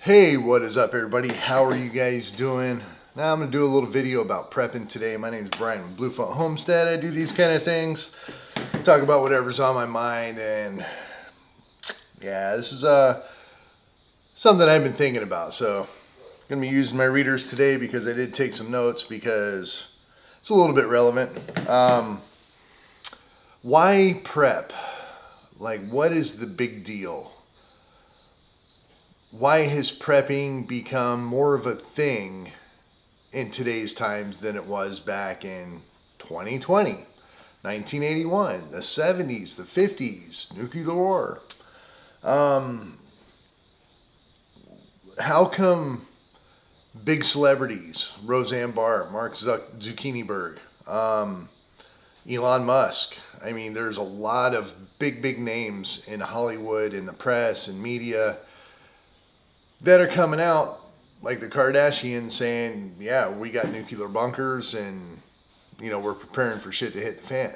Hey, what is up, everybody? How are you guys doing? Now I'm going to do a little video about prepping today. My name is Brian with Bluefont Homestead. I do these kind of things, talk about whatever's on my mind, and yeah, this is something I've been thinking about. So I'm going to be using my readers today because I did take some notes because it's a little bit relevant. Why prep? Like, what is the big deal? Why has prepping become more of a thing in today's times than it was back in 2020, 1981, the 70s, the 50s, nuclear war? How come big celebrities, Roseanne Barr, Mark Zuckerberg, Elon Musk, I mean, there's a lot of big names in Hollywood, in the press, and media that are coming out, like the Kardashians, saying, yeah, we got nuclear bunkers and, we're preparing for shit to hit the fan.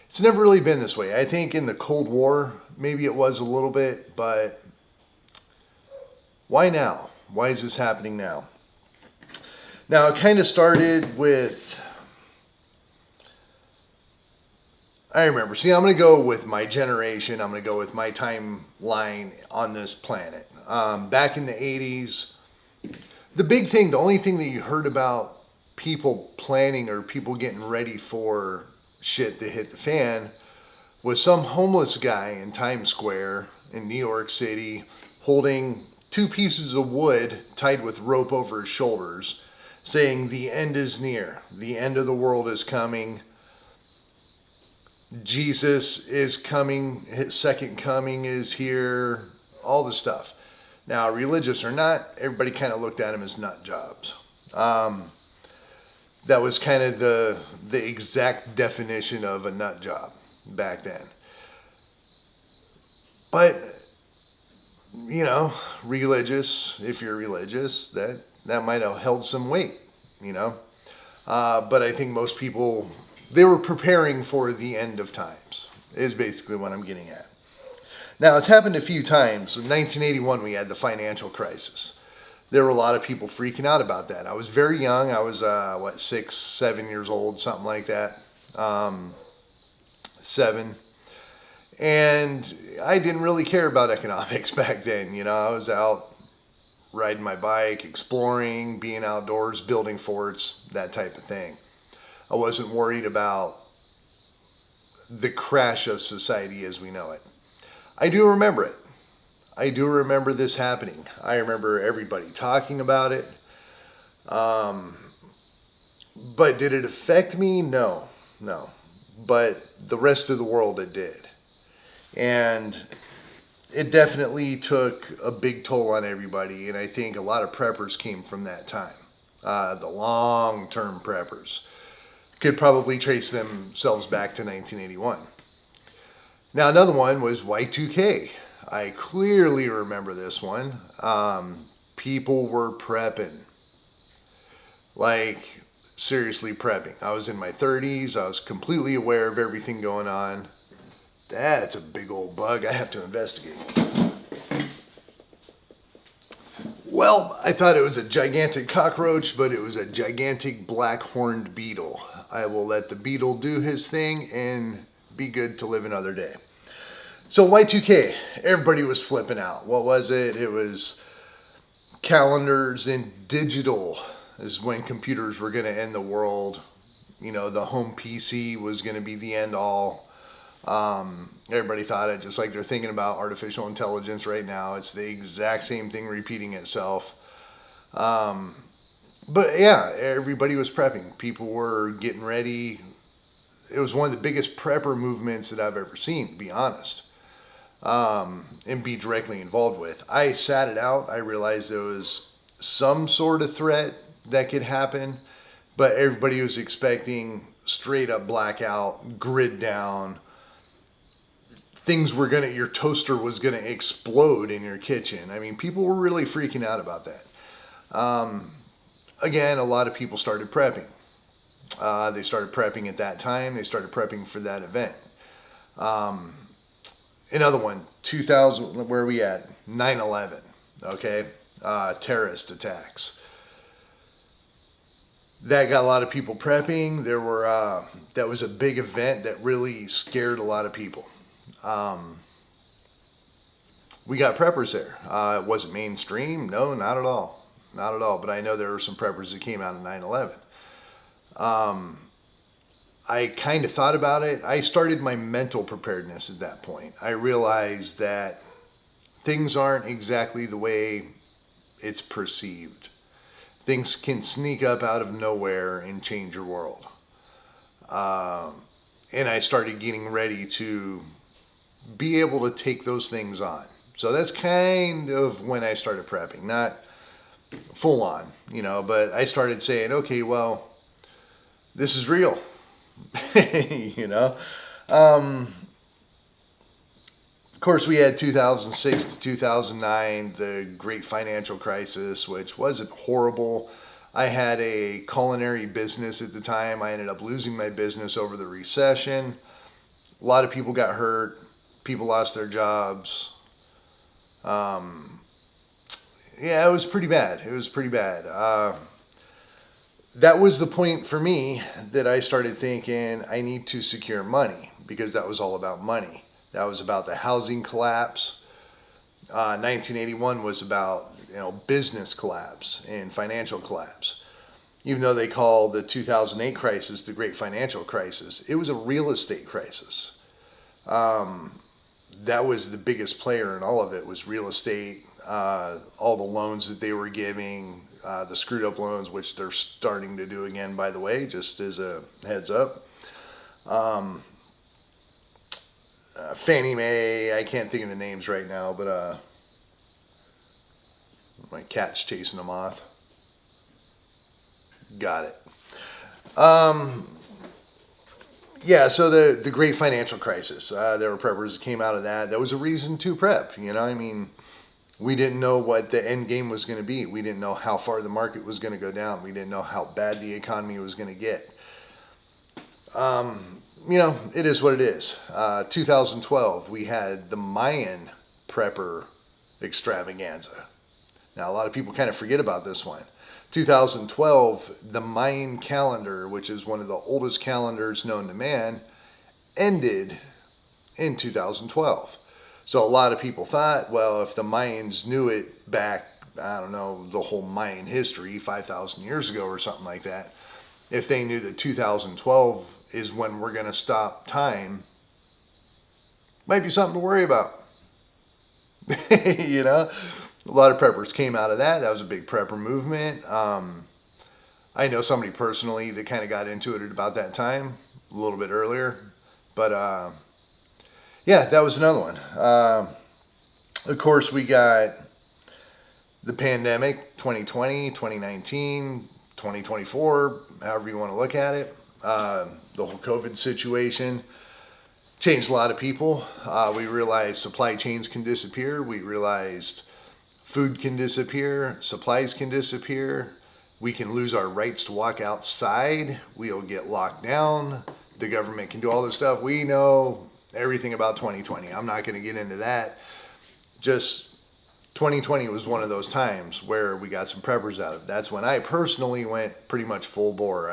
It's never really been this way. I think in the Cold War, maybe it was a little bit, but why now? Why is this happening now? Now, it kind of started with, I remember, I'm going to go with my generation. I'm going to go with my timeline on this planet. Back in the 80s, the only thing that you heard about people planning or people getting ready for shit to hit the fan was some homeless guy in Times Square in New York City holding two pieces of wood tied with rope over his shoulders, saying the end is near, the end of the world is coming, Jesus is coming, his second coming is here, all the stuff. Now, religious or not, everybody kind of looked at him as nut jobs. That was kind of the exact definition of a nut job back then. But, religious, if you're religious, that might have held some weight, But I think most people, they were preparing for the end of times, is basically what I'm getting at. Now, it's happened a few times. In 1981, we had the financial crisis. There were a lot of people freaking out about that. I was very young. I was, 6, 7 years old, something like that. 7. And I didn't really care about economics back then. I was out riding my bike, exploring, being outdoors, building forts, that type of thing. I wasn't worried about the crash of society as we know it. I do remember it. I do remember this happening. I remember everybody talking about it. But did it affect me? No. But the rest of the world, it did. And it definitely took a big toll on everybody. And I think a lot of preppers came from that time. The long-term preppers could probably trace themselves back to 1981. Now, another one was Y2K. I clearly remember this one. People were prepping. Like, seriously prepping. I was in my 30s. I was completely aware of everything going on. That's a big old bug. I have to investigate. Well, I thought it was a gigantic cockroach, but it was a gigantic black horned beetle. I will let the beetle do his thing and be good to live another day. So Y2K, everybody was flipping out. What was it? It was calendars and digital is when computers were going to end the world. The home PC was going to be the end all. Everybody thought it, just like they're thinking about artificial intelligence right now. It's the exact same thing repeating itself. But yeah, everybody was prepping. People were getting ready. It was one of the biggest prepper movements that I've ever seen, to be honest, and be directly involved with. I sat it out. I realized there was some sort of threat that could happen, but everybody was expecting straight up blackout, grid down. Your toaster was gonna explode in your kitchen. I mean, people were really freaking out about that. Again, a lot of people started prepping. They started prepping at that time. They started prepping for that event. Another one, 2000, where are we at? 9/11, okay? terrorist attacks. That got a lot of people prepping. That was a big event that really scared a lot of people. We got preppers there. It wasn't mainstream. No, not at all. Not at all. But I know there were some preppers that came out of 9/11. I kind of thought about it. I started my mental preparedness at that point. I realized that things aren't exactly the way it's perceived. Things can sneak up out of nowhere and change your world. And I started getting ready to be able to take those things on. So that's kind of when I started prepping, not full on, but I started saying, okay, well, this is real, Of course, we had 2006 to 2009, the great financial crisis, which wasn't horrible. I had a culinary business at the time. I ended up losing my business over the recession. A lot of people got hurt. People lost their jobs. Yeah, it was pretty bad. That was the point for me that I started thinking I need to secure money, because that was all about money. That was about the housing collapse. 1981 was about business collapse and financial collapse. Even though they call the 2008 crisis the great financial crisis, it was a real estate crisis. That was the biggest player in all of it, was real estate. All the loans that they were giving, the screwed up loans, which they're starting to do again, by the way, just as a heads up. Fannie Mae, I can't think of the names right now, but my cat's chasing a moth. Got it. Yeah, so the great financial crisis, there were preppers that came out of that. That was a reason to prep, we didn't know what the end game was going to be. We didn't know how far the market was going to go down. We didn't know how bad the economy was going to get. It is what it is. 2012, we had the Mayan prepper extravaganza. Now, a lot of people kind of forget about this one. 2012, the Mayan calendar, which is one of the oldest calendars known to man, ended in 2012. So a lot of people thought, well, if the Mayans knew it back, I don't know, the whole Mayan history, 5,000 years ago or something like that, if they knew that 2012 is when we're going to stop time, might be something to worry about. A lot of preppers came out of that. That was a big prepper movement. I know somebody personally that kind of got into it at about that time, a little bit earlier. But yeah, that was another one. Of course, we got the pandemic, 2020, 2019, 2024, however you want to look at it. The whole COVID situation changed a lot of people. We realized supply chains can disappear. We realized food can disappear. Supplies can disappear. We can lose our rights to walk outside. We'll get locked down. The government can do all this stuff. We know everything about 2020. I'm not going to get into that. Just 2020 was one of those times where we got some preppers out of it. That's when I personally went pretty much full bore.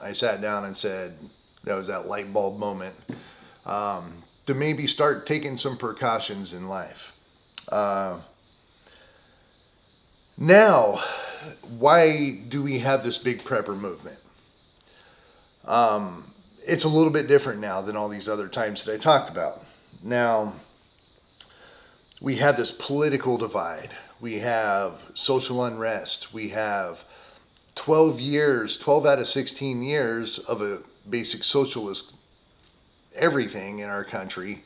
I sat down and said, that was that light bulb moment, to maybe start taking some precautions in life. Now, why do we have this big prepper movement? It's a little bit different now than all these other times that I talked about. Now, we have this political divide. We have social unrest. We have 12 out of 16 years of a basic socialist everything in our country.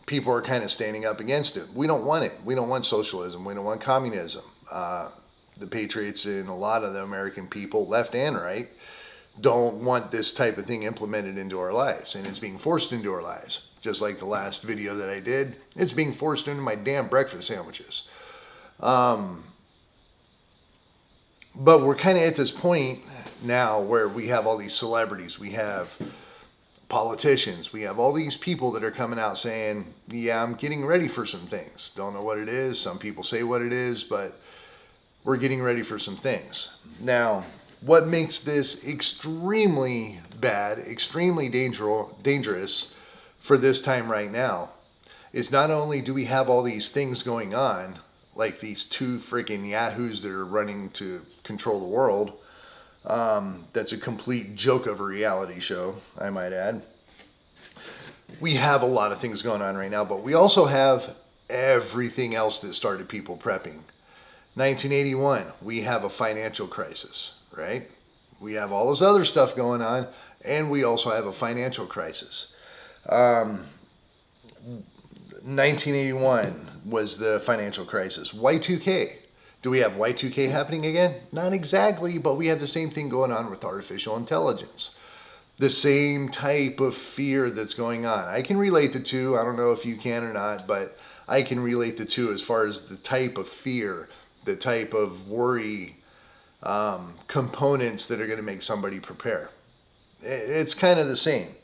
People are kind of standing up against it. We don't want it. We don't want socialism. We don't want communism. The patriots and a lot of the American people, left and right, don't want this type of thing implemented into our lives, and it's being forced into our lives. Just like the last video that I did, it's being forced into my damn breakfast sandwiches. But we're kind of at this point now where we have all these celebrities. We have Politicians, we have all these people that are coming out saying, yeah, I'm getting ready for some things. Don't know what it is. Some people say what it is, but we're getting ready for some things. Now, what makes this extremely bad, extremely dangerous for this time right now is not only do we have all these things going on, like these two freaking yahoos that are running to control the world. That's a complete joke of a reality show, I might add. We have a lot of things going on right now, but we also have everything else that started people prepping. 1981, we have a financial crisis, right? We have all this other stuff going on, and we also have a financial crisis. 1981 was the financial crisis. Y2K. Do we have Y2K happening again? Not exactly, but we have the same thing going on with artificial intelligence. The same type of fear that's going on. I can relate the two. I don't know if you can or not, but I can relate the two as far as the type of fear, the type of worry, components that are going to make somebody prepare. It's kind of the same.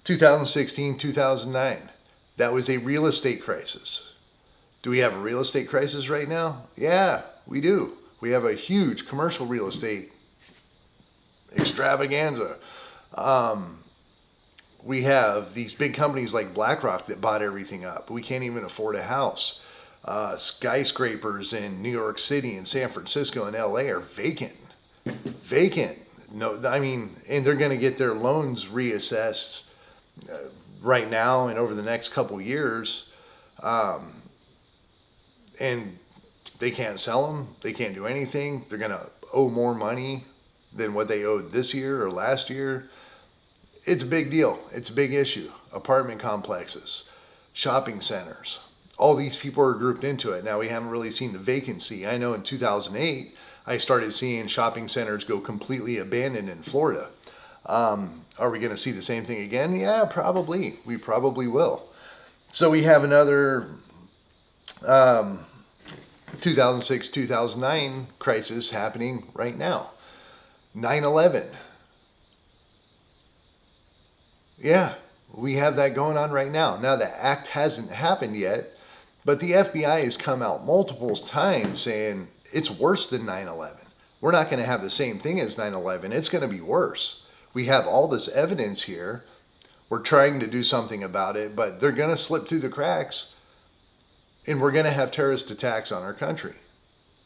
2016, 2009, that was a real estate crisis. Do we have a real estate crisis right now? Yeah, we do. We have a huge commercial real estate extravaganza. We have these big companies like BlackRock that bought everything up. We can't even afford a house. Skyscrapers in New York City and San Francisco and LA are vacant. Vacant. No, I mean, and they're going to get their loans reassessed right now and over the next couple years. And they can't sell them. They can't do anything. They're going to owe more money than what they owed this year or last year. It's a big deal. It's a big issue. Apartment complexes, shopping centers. All these people are grouped into it. Now, we haven't really seen the vacancy. I know in 2008, I started seeing shopping centers go completely abandoned in Florida. Are we going to see the same thing again? Yeah, probably. We probably will. So we have another 2006, 2009 crisis happening right now. 9/11. Yeah, we have that going on right now. Now, the act hasn't happened yet, but the FBI has come out multiple times saying it's worse than 9/11. We're not going to have the same thing as 9/11. It's going to be worse. We have all this evidence here. We're trying to do something about it, but they're going to slip through the cracks, and we're going to have terrorist attacks on our country.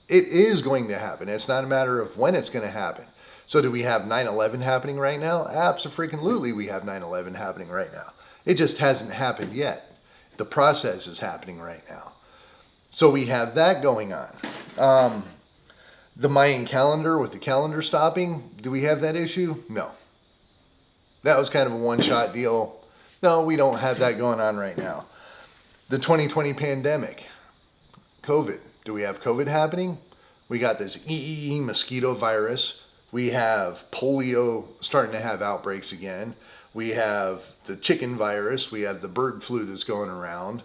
It is going to happen. It's not a matter of when it's going to happen. So do we have 9/11 happening right now? Absolutely, we have 9/11 happening right now. It just hasn't happened yet. The process is happening right now. So we have that going on. The Mayan calendar with the calendar stopping, do we have that issue? No. That was kind of a one-shot deal. No, we don't have that going on right now. The 2020 pandemic, COVID. Do we have COVID happening? We got this EEE mosquito virus. We have polio starting to have outbreaks again. We have the chicken virus. We have the bird flu that's going around.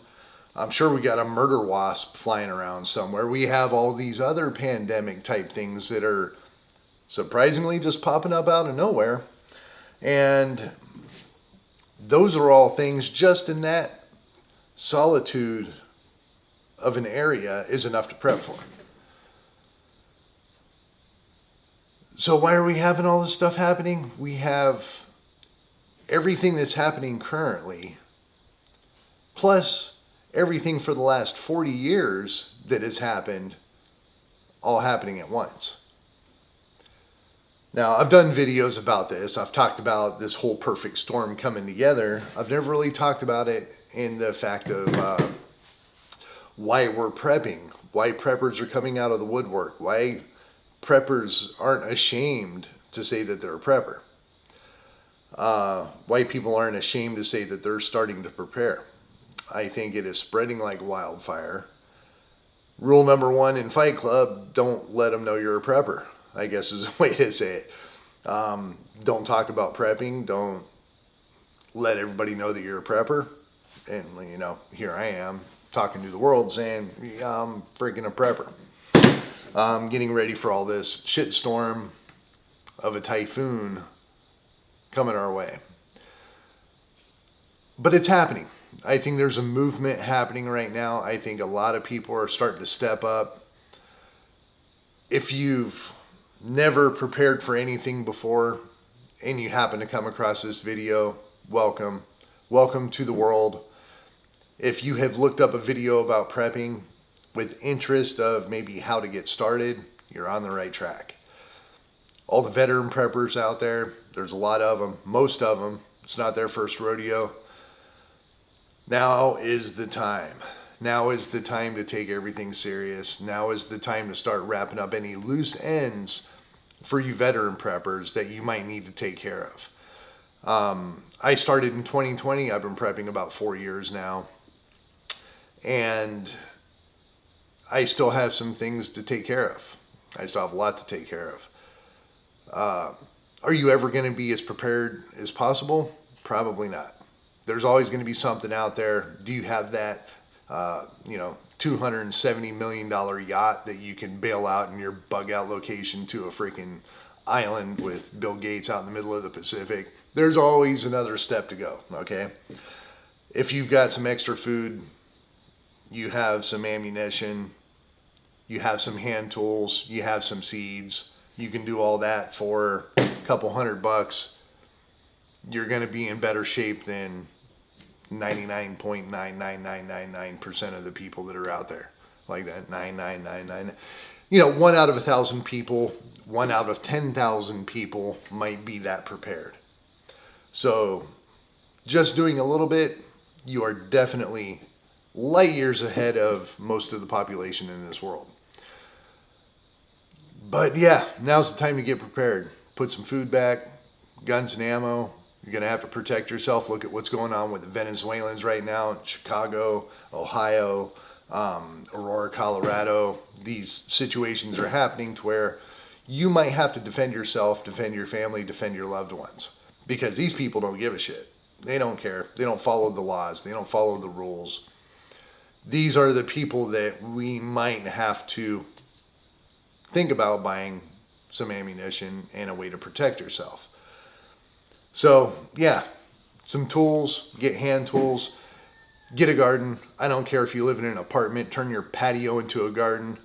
I'm sure we got a murder wasp flying around somewhere. We have all these other pandemic type things that are surprisingly just popping up out of nowhere. And those are all things just in that solitude of an area is enough to prep for. So why are we having all this stuff happening? We have everything that's happening currently, plus everything for the last 40 years that has happened, all happening at once. Now, I've done videos about this. I've talked about this whole perfect storm coming together. I've never really talked about it in the fact of why we're prepping, why preppers are coming out of the woodwork, why preppers aren't ashamed to say that they're a prepper, why people aren't ashamed to say that they're starting to prepare. I think it is spreading like wildfire. Rule number one in Fight Club, don't let them know you're a prepper, I guess is a way to say it. Don't talk about prepping. Don't let everybody know that you're a prepper. And, you know, here I am talking to the world saying, yeah, I'm freaking a prepper. Getting ready for all this shitstorm of a typhoon coming our way. But it's happening. I think there's a movement happening right now. I think a lot of people are starting to step up. If you've never prepared for anything before and you happen to come across this video, welcome. Welcome to the world. If you have looked up a video about prepping with interest of maybe how to get started, you're on the right track. All the veteran preppers out there, there's a lot of them, most of them, it's not their first rodeo. Now is the time. Now is the time to take everything serious. Now is the time to start wrapping up any loose ends for you veteran preppers that you might need to take care of. I started in 2020. I've been prepping about 4 years now. And I still have some things to take care of. I still have a lot to take care of. Are you ever going to be as prepared as possible? Probably not. There's always going to be something out there. Do you have that, $270 million yacht that you can bail out in your bug out location to a freaking island with Bill Gates out in the middle of the Pacific? There's always another step to go, okay? If you've got some extra food, you have some ammunition, you have some hand tools, you have some seeds, you can do all that for a couple $100. You're going to be in better shape than 99.99999% of the people that are out there. Like that, 9999. 1 out of 1,000 people, 1 out of 10,000 people might be that prepared. So just doing a little bit, you are definitely light years ahead of most of the population in this world. But yeah, now's the time to get prepared. Put some food back, guns and ammo. You're going to have to protect yourself. Look at what's going on with the Venezuelans right now in Chicago, Ohio, Aurora, Colorado. These situations are happening to where you might have to defend yourself, defend your family, defend your loved ones. Because these people don't give a shit. They don't care. They don't follow the laws. They don't follow the rules. These are the people that we might have to think about buying some ammunition and a way to protect yourself. So yeah, some tools, get hand tools, get a garden. I don't care if you live in an apartment, turn your patio into a garden.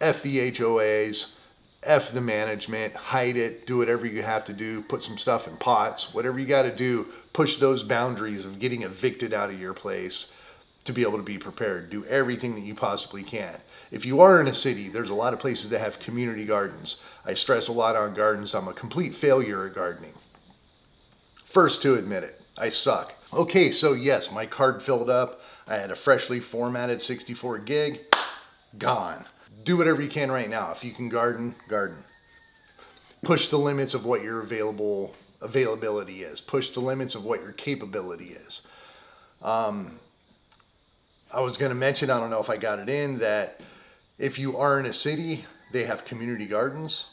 F the HOAs, F the management, hide it, do whatever you have to do, put some stuff in pots, whatever you got to do, push those boundaries of getting evicted out of your place to be able to be prepared. Do everything that you possibly can. If you are in a city, there's a lot of places that have community gardens. I stress a lot on gardens. I'm a complete failure at gardening. First to admit it, I suck. Okay, so yes, my card filled up. I had a freshly formatted 64 gig, gone. Do whatever you can right now. If you can garden, garden. Push the limits of what your availability is. Push the limits of what your capability is. I was going to mention, I don't know if I got it in, that if you are in a city, they have community gardens.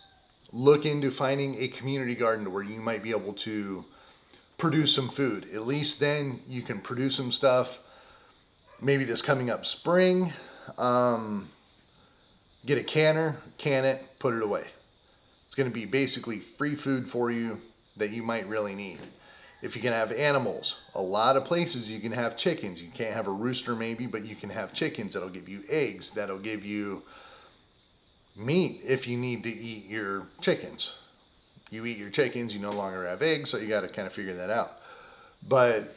Look into finding a community garden where you might be able to produce some food. At least then you can produce some stuff. Maybe this coming up spring, get a canner, can it, put it away. It's going to be basically free food for you that you might really need. If you can have animals, a lot of places you can have chickens. You can't have a rooster maybe, but you can have chickens that'll give you eggs, that'll give you meat if you need to eat your chickens. You eat your chickens, you no longer have eggs, so you got to kind of figure that out. But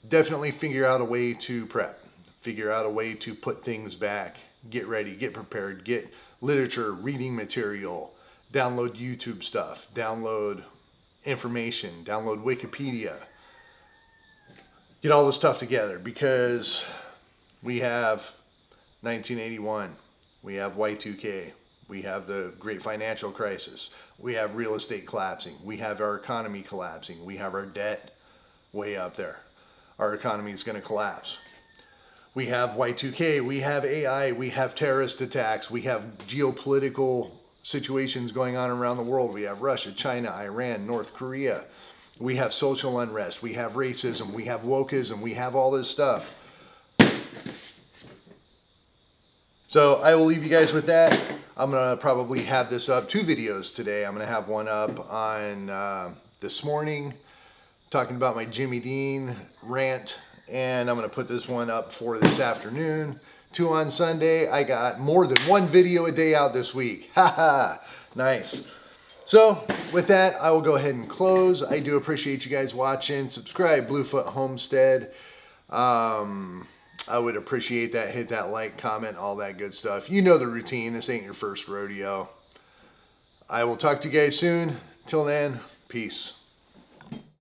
definitely figure out a way to prep. Figure out a way to put things back. Get ready, get prepared, get literature, reading material, download YouTube stuff, download information, download Wikipedia. Get all this stuff together because we have 1981, we have Y2K, we have the great financial crisis, we have real estate collapsing, we have our economy collapsing, we have our debt way up there. Our economy is going to collapse. We have Y2K, we have AI, we have terrorist attacks, we have geopolitical situations going on around the world. We have Russia, China, Iran, North Korea. We have social unrest, we have racism, we have wokeism, we have all this stuff. So I will leave you guys with that. I'm going to probably have this up, 2 videos today. I'm going to have one up on this morning talking about my Jimmy Dean rant, and I'm gonna put this one up for this afternoon. 2 on Sunday. I got more than 1 video a day out this week. Haha, nice. So with that, I will go ahead and close. I do appreciate you guys watching. Subscribe, Bluefoot Homestead. I would appreciate that. Hit that like, comment, all that good stuff. You know the routine. This ain't your first rodeo. I will talk to you guys soon. Till then, peace.